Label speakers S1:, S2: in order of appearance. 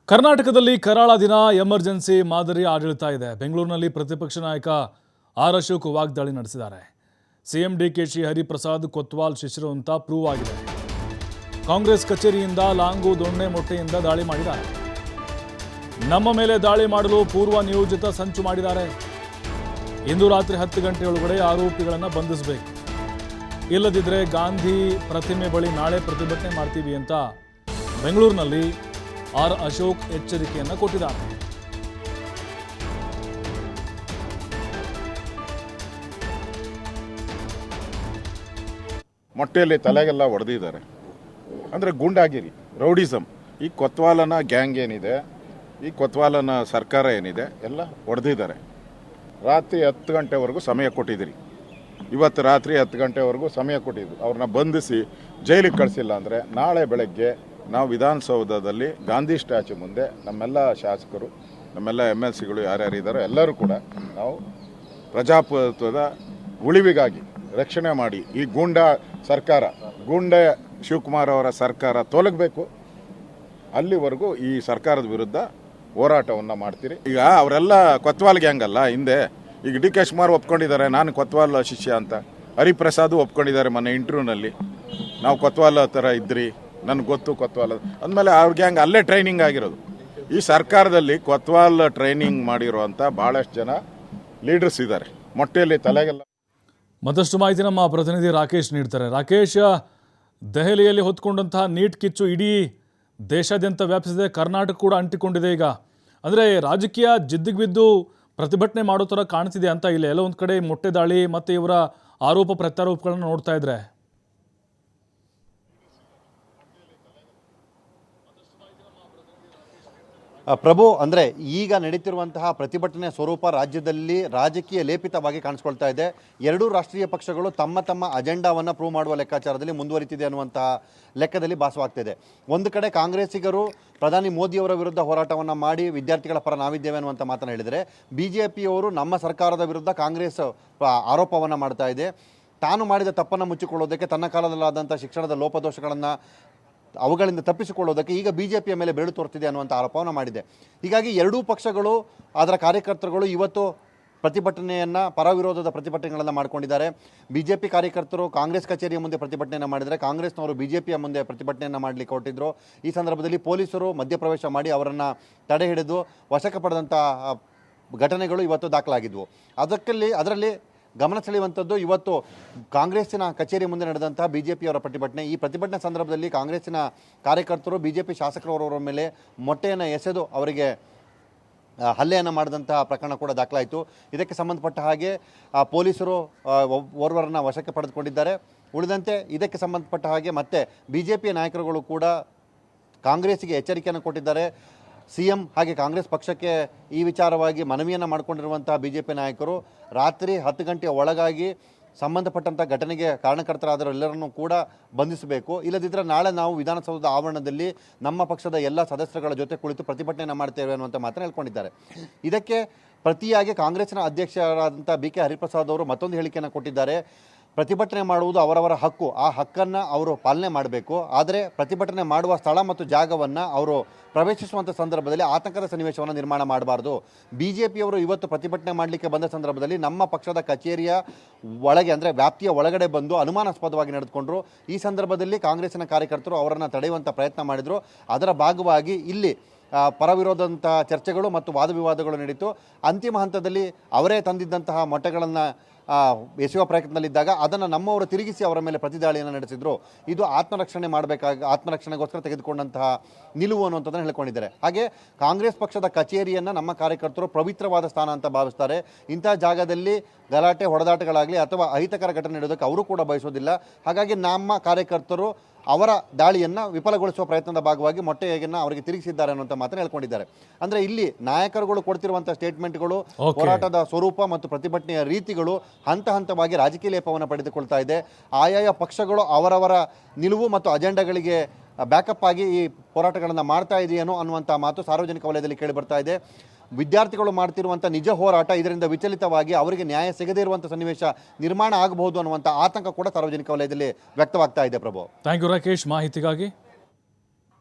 S1: ಕರ್ನಾಟಕದಲ್ಲಿ ಕರಾಳ ದಿನ ಎಮರ್ಜೆನ್ಸಿ ಮಾದರಿ ಆಡಳಿತ ಇದೆ. ಬೆಂಗಳೂರಿನಲ್ಲಿ ಪ್ರತಿಪಕ್ಷ ನಾಯಕ ಆರ್ ಅಶೋಕ್ ವಾಗ್ದಾಳಿ ನಡೆಸಿದ್ದಾರೆ. ಸಿಎಂ ಡಿಕೆಶಿ ಹರಿಪ್ರಸಾದ್ ಕೊತ್ವಾಲ್ ಶಿಷ್ಯರು ಅಂತ ಪ್ರೂವ್ ಆಗಿದೆ. ಕಾಂಗ್ರೆಸ್ ಕಚೇರಿಯಿಂದ ಲಾಂಗು ದೊಣ್ಣೆ ಮೊಟ್ಟೆಯಿಂದ ದಾಳಿ ಮಾಡಿದ್ದಾರೆ. ನಮ್ಮ ಮೇಲೆ ದಾಳಿ ಮಾಡಲು ಪೂರ್ವ ನಿಯೋಜಿತ ಸಂಚು ಮಾಡಿದ್ದಾರೆ. ಇಂದು ರಾತ್ರಿ 10 ಗಂಟೆಯೊಳಗಡೆ ಆರೋಪಿಗಳನ್ನು ಬಂಧಿಸಬೇಕು, ಇಲ್ಲದಿದ್ದರೆ ಗಾಂಧಿ ಪ್ರತಿಮೆ ಬಳಿ ನಾಳೆ ಪ್ರತಿಭಟನೆ ಮಾಡ್ತೀವಿ ಅಂತ ಬೆಂಗಳೂರಿನಲ್ಲಿ ಆರ್ ಅಶೋಕ್ ಎಚ್ಚರಿಕೆಯನ್ನು ಕೊಟ್ಟಿದ್ದಾರೆ.
S2: ಮೊಟ್ಟೆಯಲ್ಲಿ ತಲೆಗೆಲ್ಲ ಹೊಡೆದಿದ್ದಾರೆ. ಅಂದರೆ ಗೂಂಡಾಗಿರಿ, ರೌಡಿಸಮ್. ಈ ಕೊತ್ವಾಲನ ಗ್ಯಾಂಗ್ ಏನಿದೆ, ಈ ಕೊತ್ವಾಲನ ಸರ್ಕಾರ ಏನಿದೆ, ಎಲ್ಲ ಹೊಡೆದಿದ್ದಾರೆ. ರಾತ್ರಿ 10 ಗಂಟೆವರೆಗೂ ಸಮಯ ಕೊಟ್ಟಿದ್ದೀರಿ. ಇವತ್ತು ರಾತ್ರಿ 10 ಗಂಟೆವರೆಗೂ ಸಮಯ ಕೊಟ್ಟಿದ್ದು. ಅವ್ರನ್ನ ಬಂಧಿಸಿ ಜೈಲಿಗೆ ಕಳಿಸಿಲ್ಲ ಅಂದರೆ ನಾಳೆ ಬೆಳಗ್ಗೆ ನಾವು ವಿಧಾನಸೌಧದಲ್ಲಿ ಗಾಂಧಿ ಸ್ಟ್ಯಾಚ್ಯು ಮುಂದೆ ನಮ್ಮೆಲ್ಲ ಶಾಸಕರು, ನಮ್ಮೆಲ್ಲ MLCಗಳು ಯಾರ್ಯಾರಿದ್ದಾರೋ ಎಲ್ಲರೂ ಕೂಡ ನಾವು ಪ್ರಜಾಪ್ರಭುತ್ವದ ಉಳಿವಿಗಾಗಿ ರಕ್ಷಣೆ ಮಾಡಿ ಈ ಗೂಂಡಾ ಸರ್ಕಾರ, ಗೂಂಡೆ ಶಿವಕುಮಾರ್ ಅವರ ಸರ್ಕಾರ ತೊಲಗಬೇಕು. ಅಲ್ಲಿವರೆಗೂ ಈ ಸರ್ಕಾರದ ವಿರುದ್ಧ ಹೋರಾಟವನ್ನು ಮಾಡ್ತೀರಿ. ಈಗ ಅವರೆಲ್ಲ ಕೊತ್ವಾಲ್ ಗ್ಯಾಂಗ್ ಅಲ್ಲ ಹಿಂದೆ. ಈಗ DK ಶಿವಕುಮಾರ್ ಒಪ್ಕೊಂಡಿದ್ದಾರೆ ನಾನು ಕೊತ್ವಾಲ್ ಶಿಷ್ಯ ಅಂತ. ಹರಿಪ್ರಸಾದ್ ಒಪ್ಕೊಂಡಿದ್ದಾರೆ ಮೊನ್ನೆ ಇಂಟರ್ವ್ಯೂನಲ್ಲಿ, ನಾವು ಕೊತ್ವಾಲ್ ಥರ ಇದ್ರಿ, ನನಗೆ ಗೊತ್ತು ಕೊತ್ವಾಲ್ ಅಂದಮೇಲೆ ಅವ್ರ ಗ್ಯಾಂಗ್ ಅಲ್ಲೇ ಟ್ರೈನಿಂಗ್ ಆಗಿರೋದು. ಈ ಸರ್ಕಾರದಲ್ಲಿ ಕೊತ್ವಾಲ್ ಟ್ರೈನಿಂಗ್ ಮಾಡಿರುವಂಥ ಭಾಳಷ್ಟು ಜನ ಲೀಡರ್ಸ್ ಇದ್ದಾರೆ. ಮೊಟ್ಟೆಯಲ್ಲಿ ತಲೆಗೆಲ್ಲ.
S1: ಮತ್ತಷ್ಟು ಮಾಹಿತಿ ನಮ್ಮ ಪ್ರತಿನಿಧಿ ರಾಕೇಶ್ ನೀಡ್ತಾರೆ. ರಾಕೇಶ್, ದೆಹಲಿಯಲ್ಲಿ ಹೊತ್ಕೊಂಡಂತಹ ನೀಟ್ ಕಿಚ್ಚು ಇಡೀ ದೇಶಾದ್ಯಂತ ವ್ಯಾಪಿಸಿದೆ, ಕರ್ನಾಟಕ ಕೂಡ ಅಂಟಿಕೊಂಡಿದೆ. ಈಗ ಅಂದರೆ ರಾಜಕೀಯ ಜಿದ್ದಿಗೆ ಬಿದ್ದು ಪ್ರತಿಭಟನೆ ಮಾಡೋ ಥರ ಕಾಣ್ತಿದೆ ಅಂತ ಇಲ್ಲ. ಎಲ್ಲ ಒಂದು ಕಡೆ ಮೊಟ್ಟೆ ದಾಳಿ ಮತ್ತು ಇವರ ಆರೋಪ ಪ್ರತ್ಯಾರೋಪಗಳನ್ನು ನೋಡ್ತಾ ಇದ್ರೆ
S3: ಪ್ರಭು, ಅಂದರೆ ಈಗ ನಡೀತಿರುವಂತಹ ಪ್ರತಿಭಟನೆ ಸ್ವರೂಪ ರಾಜ್ಯದಲ್ಲಿ ರಾಜಕೀಯ ಲೇಪಿತವಾಗಿ ಕಾಣಿಸ್ಕೊಳ್ತಾ ಇದೆ. ಎರಡೂ ರಾಷ್ಟ್ರೀಯ ಪಕ್ಷಗಳು ತಮ್ಮ ತಮ್ಮ ಅಜೆಂಡಾವನ್ನು ಪ್ರೂವ್ ಮಾಡುವ ಲೆಕ್ಕಾಚಾರದಲ್ಲಿ ಮುಂದುವರಿತಿದೆ ಅನ್ನುವಂತಹ ಲೆಕ್ಕದಲ್ಲಿ ಭಾಸವಾಗ್ತಿದೆ. ಒಂದು ಕಡೆ ಕಾಂಗ್ರೆಸ್ಸಿಗರು ಪ್ರಧಾನಿ ಮೋದಿಯವರ ವಿರುದ್ಧ ಹೋರಾಟವನ್ನು ಮಾಡಿ ವಿದ್ಯಾರ್ಥಿಗಳ ಪರ ನಾವಿದ್ದೇವೆ ಅನ್ನುವಂಥ ಮಾತನ್ನು ಹೇಳಿದರೆ, BJPಯವರು ನಮ್ಮ ಸರ್ಕಾರದ ವಿರುದ್ಧ ಕಾಂಗ್ರೆಸ್ ಆರೋಪವನ್ನು ಮಾಡ್ತಾ ಇದೆ. ತಾನು ಮಾಡಿದ ತಪ್ಪನ್ನು ಮುಚ್ಚಿಕೊಳ್ಳೋದಕ್ಕೆ, ತನ್ನ ಕಾಲದಲ್ಲಾದಂಥ ಶಿಕ್ಷಣದ ಲೋಪದೋಷಗಳನ್ನು ಅವುಗಳಿಂದ ತಪ್ಪಿಸಿಕೊಳ್ಳೋದಕ್ಕೆ ಈಗ BJPಯ ಮೇಲೆ ಬೆರಳು ತೋರ್ತಿದೆ ಅನ್ನುವಂಥ ಆರೋಪವನ್ನು ಮಾಡಿದೆ. ಹೀಗಾಗಿ ಎರಡೂ ಪಕ್ಷಗಳು, ಅದರ ಕಾರ್ಯಕರ್ತರುಗಳು ಇವತ್ತು ಪ್ರತಿಭಟನೆಯನ್ನು, ಪರವಿರೋಧದ ಪ್ರತಿಭಟನೆಗಳನ್ನು ಮಾಡಿಕೊಂಡಿದ್ದಾರೆ. BJP ಕಾರ್ಯಕರ್ತರು ಕಾಂಗ್ರೆಸ್ ಕಚೇರಿಯ ಮುಂದೆ ಪ್ರತಿಭಟನೆಯನ್ನು ಮಾಡಿದರೆ, ಕಾಂಗ್ರೆಸ್ನವರು BJPಯ ಮುಂದೆ ಪ್ರತಿಭಟನೆಯನ್ನು ಮಾಡಲಿಕ್ಕೆ ಹೊರಟಿದ್ರು. ಈ ಸಂದರ್ಭದಲ್ಲಿ ಪೊಲೀಸರು ಮಧ್ಯಪ್ರವೇಶ ಮಾಡಿ ಅವರನ್ನು ತಡೆ ಹಿಡಿದು ವಶಕ್ಕೆ ಪಡೆದಂಥ ಘಟನೆಗಳು ಇವತ್ತು ದಾಖಲಾಗಿದ್ವು. ಅದರಲ್ಲಿ ಗಮನ ಸೆಳೆಯುವಂಥದ್ದು ಇವತ್ತು ಕಾಂಗ್ರೆಸ್ಸಿನ ಕಚೇರಿ ಮುಂದೆ ನಡೆದಂಥ BJPಯವರ ಪ್ರತಿಭಟನೆ. ಈ ಪ್ರತಿಭಟನೆ ಸಂದರ್ಭದಲ್ಲಿ ಕಾಂಗ್ರೆಸ್ಸಿನ ಕಾರ್ಯಕರ್ತರು BJP ಶಾಸಕರವರ ಮೇಲೆ ಮೊಟ್ಟೆಯನ್ನು ಎಸೆದು ಅವರಿಗೆ ಹಲ್ಲೆಯನ್ನು ಮಾಡಿದಂತಹ ಪ್ರಕರಣ ಕೂಡ ದಾಖಲಾಯಿತು. ಇದಕ್ಕೆ ಸಂಬಂಧಪಟ್ಟ ಹಾಗೆ ಪೊಲೀಸರು ಓರ್ವರನ್ನು ವಶಕ್ಕೆ ಪಡೆದುಕೊಂಡಿದ್ದಾರೆ. ಉಳಿದಂತೆ ಇದಕ್ಕೆ ಸಂಬಂಧಪಟ್ಟ ಹಾಗೆ ಮತ್ತೆ BJPಯ ನಾಯಕರುಗಳು ಕೂಡ ಕಾಂಗ್ರೆಸ್ಸಿಗೆ ಎಚ್ಚರಿಕೆಯನ್ನು ಕೊಟ್ಟಿದ್ದಾರೆ. CM ಹಾಗೆ ಕಾಂಗ್ರೆಸ್ ಪಕ್ಷಕ್ಕೆ ಈ ವಿಚಾರವಾಗಿ ಮನವಿಯನ್ನು ಮಾಡಿಕೊಂಡಿರುವಂತಹ BJP ನಾಯಕರು ರಾತ್ರಿ 10 ಗಂಟೆಯ ಒಳಗಾಗಿ ಸಂಬಂಧಪಟ್ಟಂಥ ಘಟನೆಗೆ ಕಾರಣಕರ್ತರಾದವರೆಲ್ಲರನ್ನೂ ಕೂಡ ಬಂಧಿಸಬೇಕು, ಇಲ್ಲದಿದ್ದರೆ ನಾಳೆ ನಾವು ವಿಧಾನಸೌಧದ ಆವರಣದಲ್ಲಿ ನಮ್ಮ ಪಕ್ಷದ ಎಲ್ಲ ಸದಸ್ಯರುಗಳ ಜೊತೆ ಕುಳಿತು ಪ್ರತಿಭಟನೆಯನ್ನು ಮಾಡ್ತೇವೆ ಅನ್ನುವಂಥ ಮಾತನ್ನು ಹೇಳ್ಕೊಂಡಿದ್ದಾರೆ. ಇದಕ್ಕೆ ಪ್ರತಿಯಾಗಿ ಕಾಂಗ್ರೆಸ್ನ ಅಧ್ಯಕ್ಷರಾದಂಥ BK ಹರಿಪ್ರಸಾದ್ ಅವರು ಮತ್ತೊಂದು ಹೇಳಿಕೆಯನ್ನು ಕೊಟ್ಟಿದ್ದಾರೆ. ಪ್ರತಿಭಟನೆ ಮಾಡುವುದು ಅವರವರ ಹಕ್ಕು, ಆ ಹಕ್ಕನ್ನು ಅವರು ಪಾಲನೆ ಮಾಡಬೇಕು. ಆದರೆ ಪ್ರತಿಭಟನೆ ಮಾಡುವ ಸ್ಥಳ ಮತ್ತು ಜಾಗವನ್ನು ಅವರು ಪ್ರವೇಶಿಸುವಂಥ ಸಂದರ್ಭದಲ್ಲಿ ಆತಂಕದ ಸನ್ನಿವೇಶವನ್ನು ನಿರ್ಮಾಣ ಮಾಡಬಾರ್ದು. BJPಯವರು ಇವತ್ತು ಪ್ರತಿಭಟನೆ ಮಾಡಲಿಕ್ಕೆ ಬಂದ ಸಂದರ್ಭದಲ್ಲಿ ನಮ್ಮ ಪಕ್ಷದ ಕಚೇರಿಯ ಒಳಗೆ, ಅಂದರೆ ವ್ಯಾಪ್ತಿಯ ಒಳಗಡೆ ಬಂದು ಅನುಮಾನಾಸ್ಪದವಾಗಿ ನಡೆದುಕೊಂಡರು. ಈ ಸಂದರ್ಭದಲ್ಲಿ ಕಾಂಗ್ರೆಸ್ಸಿನ ಕಾರ್ಯಕರ್ತರು ಅವರನ್ನು ತಡೆಯುವಂಥ ಪ್ರಯತ್ನ ಮಾಡಿದರು. ಅದರ ಭಾಗವಾಗಿ ಇಲ್ಲಿ ಪರವಿರೋಧಂಥ ಚರ್ಚೆಗಳು ಮತ್ತು ವಾದ ವಿವಾದಗಳು ನಡೀತು. ಅಂತಿಮ ಹಂತದಲ್ಲಿ ಅವರೇ ತಂದಿದ್ದಂತಹ ಮೊಟ್ಟೆಗಳನ್ನು ಎಸೆಯುವ ಪ್ರಯತ್ನದಲ್ಲಿದ್ದಾಗ ಅದನ್ನು ನಮ್ಮವರು ತಿರುಗಿಸಿ ಅವರ ಮೇಲೆ ಪ್ರತಿದಾಳಿಯನ್ನು ನಡೆಸಿದರು. ಇದು ಆತ್ಮರಕ್ಷಣೆಗೋಸ್ಕರ ತೆಗೆದುಕೊಂಡಂತಹ ನಿಲುವು ಅನ್ನುವಂಥದ್ದನ್ನು ಹೇಳ್ಕೊಂಡಿದ್ದಾರೆ. ಹಾಗೆ ಕಾಂಗ್ರೆಸ್ ಪಕ್ಷದ ಕಚೇರಿಯನ್ನು ನಮ್ಮ ಕಾರ್ಯಕರ್ತರು ಪವಿತ್ರವಾದ ಸ್ಥಾನ ಅಂತ ಭಾವಿಸ್ತಾರೆ. ಇಂಥ ಜಾಗದಲ್ಲಿ ಗಲಾಟೆ, ಹೊಡೆದಾಟಗಳಾಗಲಿ ಅಥವಾ ಅಹಿತಕರ ಘಟನೆ ನಡೆಯೋದಕ್ಕೆ ಅವರು ಕೂಡ ಬಯಸೋದಿಲ್ಲ. ಹಾಗಾಗಿ ನಮ್ಮ ಕಾರ್ಯಕರ್ತರು ಅವರ ದಾಳಿಯನ್ನು ವಿಫಲಗೊಳಿಸುವ ಪ್ರಯತ್ನದ ಭಾಗವಾಗಿ ಮೊಟ್ಟೆಯನ್ನು ಅವರಿಗೆ ತಿರುಗಿಸಿದ್ದಾರೆ ಅನ್ನುವಂಥ ಮಾತನ್ನು ಹೇಳ್ಕೊಂಡಿದ್ದಾರೆ. ಅಂದರೆ ಇಲ್ಲಿ ನಾಯಕರುಗಳು ಕೊಡ್ತಿರುವಂಥ ಸ್ಟೇಟ್ಮೆಂಟ್ಗಳು, ಹೋರಾಟದ ಸ್ವರೂಪ ಮತ್ತು ಪ್ರತಿಭಟನೆಯ ರೀತಿಗಳು ಹಂತ ಹಂತವಾಗಿ ರಾಜಕೀಯ ಲೇಪವನ್ನು ಪಡೆದುಕೊಳ್ತಾ ಇದೆ. ಆಯಾಯ ಪಕ್ಷಗಳು ಅವರವರ ನಿಲುವು ಮತ್ತು ಅಜೆಂಡಾಗಳಿಗೆ ಬ್ಯಾಕಪ್ ಆಗಿ ಈ ಹೋರಾಟಗಳನ್ನು ಮಾಡ್ತಾ ಇದೆಯೇನೋ ಅನ್ನುವಂಥ ಮಾತು ಸಾರ್ವಜನಿಕ ವಲಯದಲ್ಲಿ ಕೇಳಿಬರ್ತಾ ಇದೆ. ವಿದ್ಯಾರ್ಥಿಗಳು ಮಾಡ್ತಿರುವಂಥ ನಿಜ ಹೋರಾಟ ಇದರಿಂದ ವಿಚಲಿತವಾಗಿ ಅವರಿಗೆ ನ್ಯಾಯ ಸಿಗದೇ ಇರುವಂಥ ಸನ್ನಿವೇಶ ನಿರ್ಮಾಣ ಆಗಬಹುದು ಅನ್ನುವಂಥ ಆತಂಕ ಕೂಡ ಸಾರ್ವಜನಿಕ ವಲಯದಲ್ಲಿ ವ್ಯಕ್ತವಾಗ್ತಾ ಇದೆ. ಪ್ರಭು,
S1: ಥ್ಯಾಂಕ್ ಯು ರಾಕೇಶ್ ಮಾಹಿತಿಗಾಗಿ.